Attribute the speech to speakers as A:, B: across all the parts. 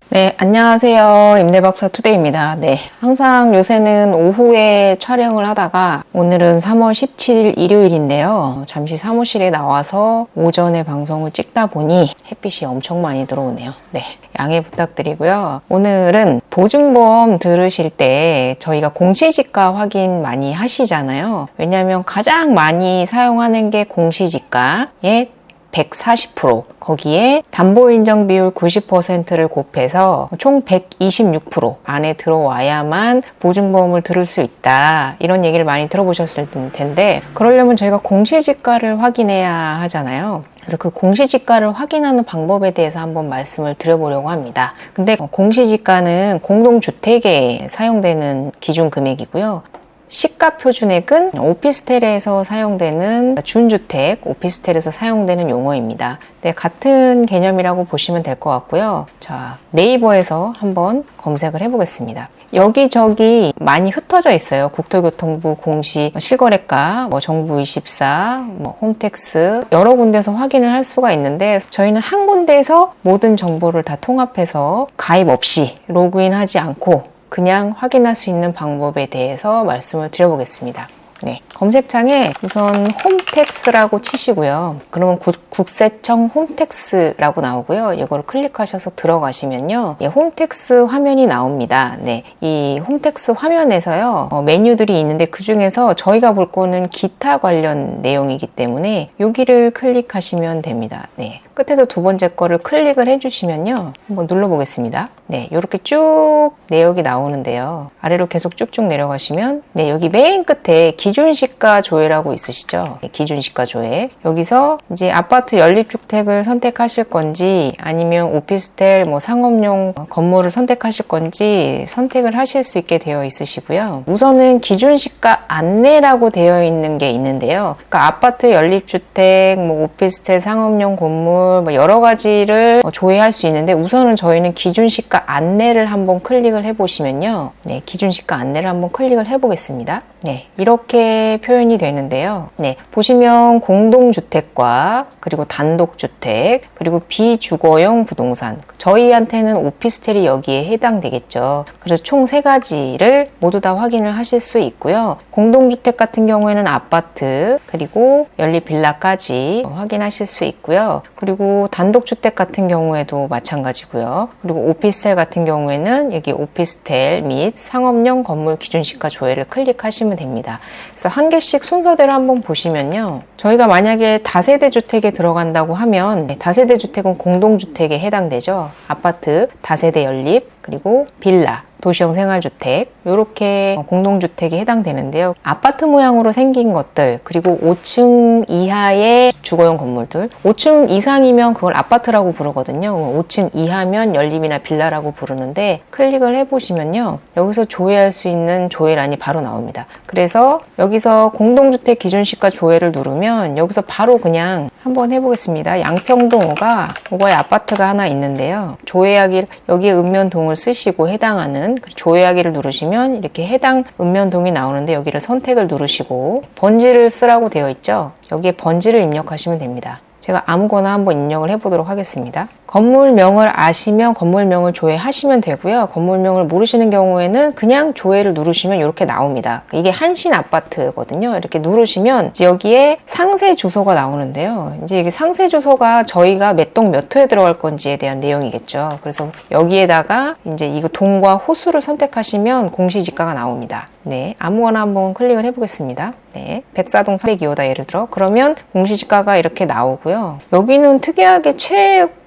A: 네, 안녕하세요. 임대박사 투데이입니다. 네, 항상 요새는 오후에 촬영을 하다가 오늘은 3월 17일 일요일인데요. 잠시 사무실에 나와서 오전에 방송을 찍다 보니 햇빛이 엄청 많이 들어오네요. 네, 양해 부탁드리고요. 오늘은 보증보험 들으실 때 저희가 공시지가 확인 많이 하시잖아요. 왜냐하면 가장 많이 사용하는 게 공시지가의 140%, 거기에 담보인정 비율 90%를 곱해서 총 126% 안에 들어와야만 보증보험을 들을 수 있다, 이런 얘기를 많이 들어보셨을 텐데, 그러려면 저희가 공시지가를 확인해야 하잖아요. 그래서 그 공시지가를 확인하는 방법에 대해서 한번 말씀을 드려보려고 합니다. 근데 공시지가는 공동주택에 사용되는 기준 금액이고요. 시가표준액은 오피스텔에서 사용되는 준주택, 오피스텔에서 사용되는 용어입니다. 네, 같은 개념이라고 보시면 될 것 같고요. 자, 네이버에서 한번 검색을 해보겠습니다. 여기저기 많이 흩어져 있어요. 국토교통부 공시 실거래가, 정부24, 홈택스, 여러 군데서 확인을 할 수가 있는데, 저희는 한 군데에서 모든 정보를 다 통합해서 가입 없이 로그인하지 않고 그냥 확인할 수 있는 방법에 대해서 말씀을 드려보겠습니다. 네, 검색창에 우선 홈택스라고 치시고요. 그러면 국세청 홈택스라고 나오고요. 이걸 클릭하셔서 들어가시면요, 홈택스 화면이 나옵니다. 네, 이 홈택스 화면에서요, 메뉴들이 있는데 그 중에서 저희가 볼 거는 기타 관련 내용이기 때문에 여기를 클릭하시면 됩니다. 네, 끝에서 두 번째 거를 클릭을 해주시면요, 한번 눌러보겠습니다. 네, 이렇게 쭉 내역이 나오는데요. 아래로 계속 쭉쭉 내려가시면, 네, 여기 맨 끝에 기준시가 조회라고 있으시죠? 네, 기준시가 조회. 여기서 이제 아파트 연립주택을 선택하실 건지 아니면 오피스텔, 상업용 건물을 선택하실 건지 선택을 하실 수 있게 되어 있으시고요. 우선은 기준시가 안내라고 되어 있는 게 있는데요. 그러니까 아파트 연립주택, 오피스텔, 상업용 건물, 여러 가지를 조회할 수 있는데, 우선은 저희는 기준시가 안내를 한번 클릭을 해보시면요. 네, 기준시가 안내를 한번 클릭을 해보겠습니다. 네, 이렇게 표현이 되는데요. 네, 보시면 공동주택과 그리고 단독주택, 그리고 비주거용 부동산, 저희한테는 오피스텔이 여기에 해당되겠죠. 그래서 총 3가지를 모두 다 확인을 하실 수 있고요. 공동주택 같은 경우에는 아파트, 그리고 연립빌라까지 확인하실 수 있고요. 그리고 단독주택 같은 경우에도 마찬가지고요. 그리고 오피스텔 같은 경우에는 여기 오피스텔 및 상업용 건물 기준시가 조회를 클릭하시면 됩니다. 그래서 한 개씩 순서대로 한번 보시면요, 저희가 만약에 다세대 주택에 들어간다고 하면, 다세대 주택은 공동주택에 해당되죠. 아파트, 다세대 연립, 그리고 빌라, 도시형 생활주택, 이렇게 공동주택에 해당되는데요. 아파트 모양으로 생긴 것들, 그리고 5층 이하의 주거용 건물들, 5층 이상이면 그걸 아파트라고 부르거든요. 5층 이하면 연립이나 빌라라고 부르는데, 클릭을 해보시면요, 여기서 조회할 수 있는 조회란이 바로 나옵니다. 그래서 여기서 공동주택 기준시가 조회를 누르면 여기서 바로 그냥 한번 해보겠습니다. 양평동 5가에 아파트가 하나 있는데요. 조회하기를, 여기에 읍면동을 쓰시고 해당하는 조회하기를 누르시면 이렇게 해당 읍면동이 나오는데, 여기를 선택을 누르시고 번지를 쓰라고 되어 있죠. 여기에 번지를 입력하시면 됩니다. 제가 아무거나 한번 입력을 해보도록 하겠습니다. 건물명을 아시면 건물명을 조회하시면 되고요. 건물명을 모르시는 경우에는 그냥 조회를 누르시면 이렇게 나옵니다. 이게 한신 아파트거든요. 이렇게 누르시면 여기에 상세 주소가 나오는데요. 이제 이게 상세 주소가 저희가 몇 동 몇 호에 들어갈 건지에 대한 내용이겠죠. 그래서 여기에다가 이제 이거 동과 호수를 선택하시면 공시지가가 나옵니다. 네, 아무거나 한번 클릭을 해보겠습니다. 네, 백사동 302호다 예를 들어. 그러면 공시지가가 이렇게 나오고요. 여기는 특이하게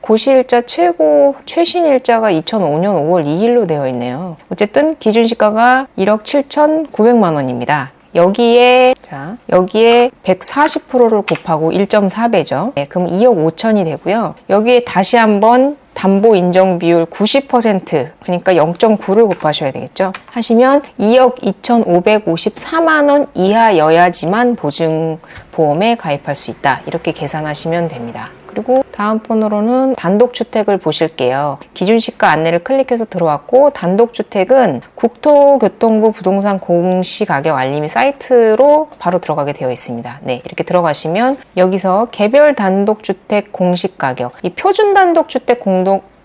A: 고시일자 최신일자가 2005년 5월 2일로 되어 있네요. 어쨌든 기준시가가 1억 7,900만 원입니다. 여기에 140%를 곱하고 1.4배죠. 네, 그럼 2억 5천이 되고요. 여기에 다시 한번 담보 인정 비율 90%, 그러니까 0.9를 곱하셔야 되겠죠. 하시면 2억 2,554만 원 이하여야지만 보증보험에 가입할 수 있다, 이렇게 계산하시면 됩니다. 그리고 다음 번호로는 단독주택을 보실게요. 기준시가 안내를 클릭해서 들어왔고, 단독주택은 국토교통부 부동산 공시가격 알림이 사이트로 바로 들어가게 되어 있습니다. 네, 이렇게 들어가시면 여기서 개별 단독주택 공시가격, 이 표준 단독주택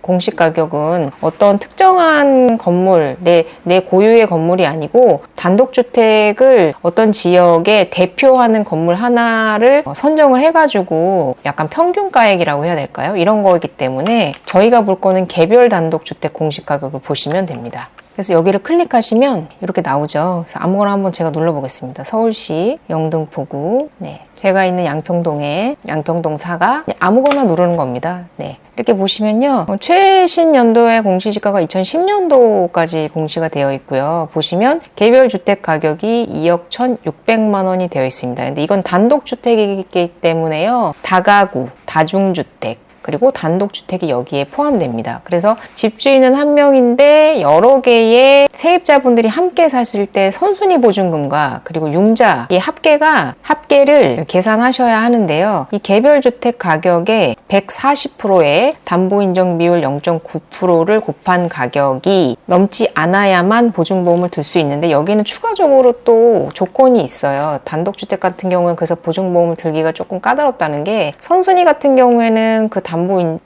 A: 공시가격은 어떤 특정한 건물, 내 고유의 건물이 아니고 단독주택을 어떤 지역에 대표하는 건물 하나를 선정을 해가지고 약간 평균가액이라고 해야 될까요? 이런 거이기 때문에 저희가 볼 거는 개별 단독주택 공시가격을 보시면 됩니다. 그래서 여기를 클릭하시면 이렇게 나오죠. 그래서 아무거나 한번 제가 눌러보겠습니다. 서울시 영등포구, 제가 있는 양평동에 양평동 4가 아무거나 누르는 겁니다. 이렇게 보시면요. 최신 연도의 공시지가가 2010년도까지 공시가 되어 있고요. 보시면 개별 주택 가격이 2억 1,600만 원이 되어 있습니다. 근데 이건 단독주택이기 때문에요. 다가구, 다중주택, 그리고 단독주택이 여기에 포함됩니다. 그래서 집주인은 한 명인데 여러 개의 세입자분들이 함께 사실 때 선순위 보증금과 그리고 융자 이 합계를 계산하셔야 하는데요. 이 개별주택 가격의 140%의 담보인정 비율 0.9%를 곱한 가격이 넘지 않아야만 보증보험을 들 수 있는데 여기는 추가적으로 또 조건이 있어요. 단독주택 같은 경우는 그래서 보증보험을 들기가 조금 까다롭다는 게 선순위 같은 경우에는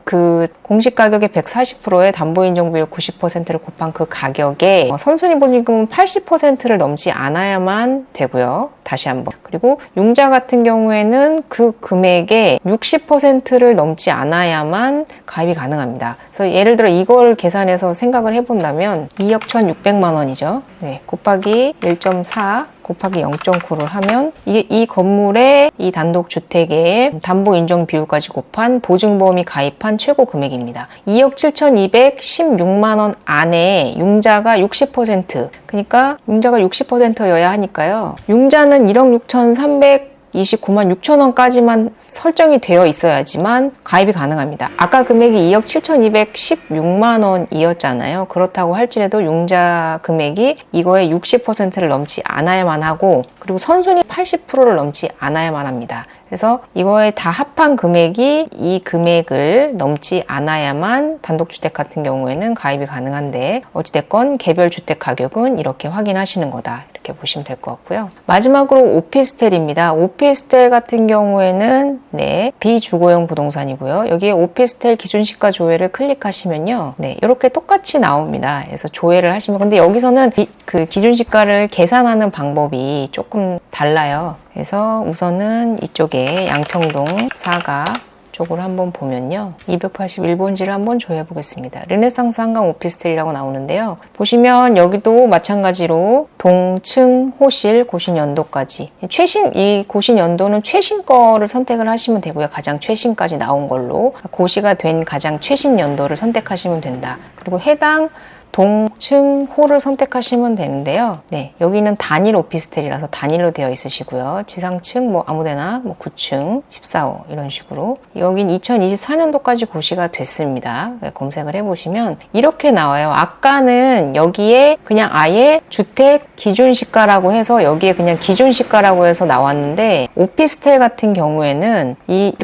A: 그 공시가격의 140%의 담보인정비율 90%를 곱한 그 가격에 선순위 보증금은 80%를 넘지 않아야만 되고요. 다시 한번. 그리고 융자 같은 경우에는 그 금액의 60%를 넘지 않아야만 가입이 가능합니다. 그래서 예를 들어 이걸 계산해서 생각을 해본다면 2억 1,600만 원이죠. 곱하기 1.4 곱하기 0.9를 하면 이 건물의 이 단독주택의 담보인정 비율까지 곱한 보증보험이 가입한 최고 금액입니다. 2억 7,216만 원 안에 융자가 60%, 그러니까 융자가 60%여야 하니까요. 융자는 1억 6,329만 6천 원까지만 설정이 되어 있어야지만 가입이 가능합니다. 아까 금액이 2억 7,216만 원이었잖아요. 그렇다고 할지라도 융자 금액이 이거의 60%를 넘지 않아야만 하고 그리고 선순위 80%를 넘지 않아야만 합니다. 그래서 이거에 다 합한 금액이 이 금액을 넘지 않아야만 단독주택 같은 경우에는 가입이 가능한데 어찌됐건 개별주택 가격은 이렇게 확인하시는 거다. 이렇게 보시면 될 것 같고요. 마지막으로 오피스텔입니다. 오피스텔 같은 경우에는 비주거용 부동산이고요. 여기에 오피스텔 기준시가 조회를 클릭하시면요. 이렇게 똑같이 나옵니다. 그래서 조회를 하시면 근데 여기서는 그 기준시가를 계산하는 방법이 조금 달라요. 그래서 우선은 이쪽에 양평동 4가 쪽으로 한번 보면요. 281번지를 한번 조회해 보겠습니다. 르네상스 한강 오피스텔이라고 나오는데요. 보시면 여기도 마찬가지로 동, 층, 호실, 고신 연도까지 이 고신 연도는 최신 거를 선택을 하시면 되고요. 가장 최신까지 나온 걸로 고시가 된 가장 최신 연도를 선택하시면 된다. 그리고 해당 동, 층, 호를 선택하시면 되는데요. 여기는 단일 오피스텔이라서 단일로 되어 있으시고요. 지상층 아무데나 9층, 14호 이런 식으로 여긴 2024년도까지 고시가 됐습니다. 검색을 해보시면 이렇게 나와요. 아까는 여기에 그냥 아예 주택 기준시가라고 해서 여기에 그냥 기준시가라고 해서 나왔는데 오피스텔 같은 경우에는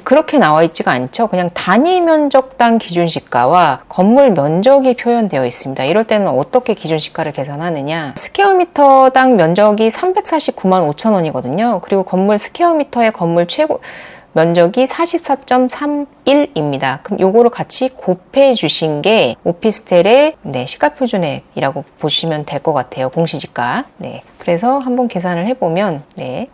A: 그렇게 나와 있지가 않죠. 그냥 단위 면적당 기준시가와 건물 면적이 표현되어 있습니다. 이럴 때는 어떻게 기준시가를 계산하느냐, 스퀘어미터당 면적이 349만 5천 원이거든요. 그리고 건물 스퀘어미터의 건물 최고 면적이 44.31입니다. 그럼 요거를 같이 곱해 주신 게 오피스텔의 시가표준액이라고 보시면 될 것 같아요. 공시지가. 그래서 한번 계산을 해보면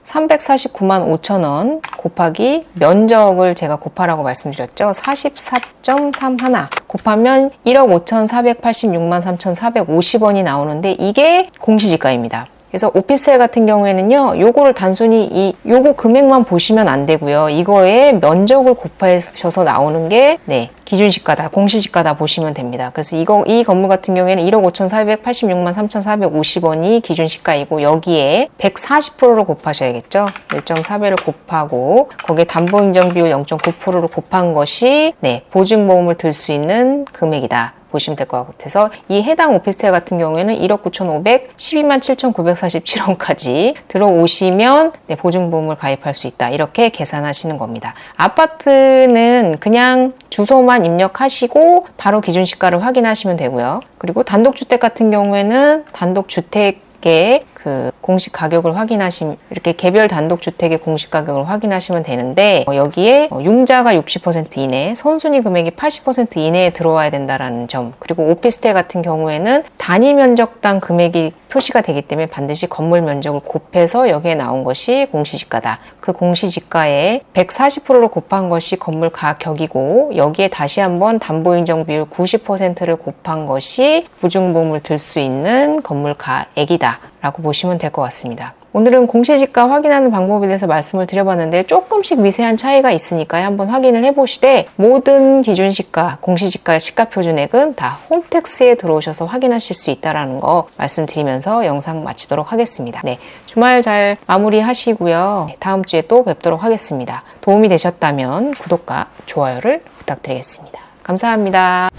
A: 349만 5천 원 곱하기 면적을 제가 곱하라고 말씀드렸죠. 44.31 곱하면 1억 5,486만 3,450원이 나오는데 이게 공시지가입니다. 그래서 오피스텔 같은 경우에는요, 요거를 단순히 요거 금액만 보시면 안 되고요. 이거에 면적을 곱하셔서 나오는 게, 기준시가다, 공시지가다 보시면 됩니다. 그래서 이 건물 같은 경우에는 1억 5,486만 3,450원이 기준시가이고, 여기에 140%를 곱하셔야겠죠? 1.4배를 곱하고, 거기에 담보인정비율 0.9%를 곱한 것이, 보증보험을 들 수 있는 금액이다. 보시면 될 것 같아서 이 해당 오피스텔 같은 경우에는 1억 9,512만 7,947원까지 들어오시면 보증보험을 가입할 수 있다. 이렇게 계산하시는 겁니다. 아파트는 그냥 주소만 입력하시고 바로 기준시가를 확인하시면 되고요. 그리고 단독주택 같은 경우에는 단독주택의 그 공시 가격을 확인하시면, 이렇게 개별 단독주택의 공시 가격을 확인하시면 되는데, 여기에 융자가 60% 이내, 선순위 금액이 80% 이내에 들어와야 된다라는 점, 그리고 오피스텔 같은 경우에는 단위 면적당 금액이 표시가 되기 때문에 반드시 건물 면적을 곱해서 여기에 나온 것이 공시지가다. 그 공시지가에 140%를 곱한 것이 건물 가격이고, 여기에 다시 한번 담보인정 비율 90%를 곱한 것이 보증보험을 들 수 있는 건물 가액이다 라고 보시면 될 것 같습니다. 오늘은 공시지가 확인하는 방법에 대해서 말씀을 드려봤는데 조금씩 미세한 차이가 있으니까 한번 확인을 해보시되, 모든 기준시가, 공시지가 시가표준액은 다 홈택스에 들어오셔서 확인하실 수 있다는 거 말씀드리면서 영상 마치도록 하겠습니다. 네, 주말 잘 마무리하시고요. 다음 주에 또 뵙도록 하겠습니다. 도움이 되셨다면 구독과 좋아요를 부탁드리겠습니다. 감사합니다.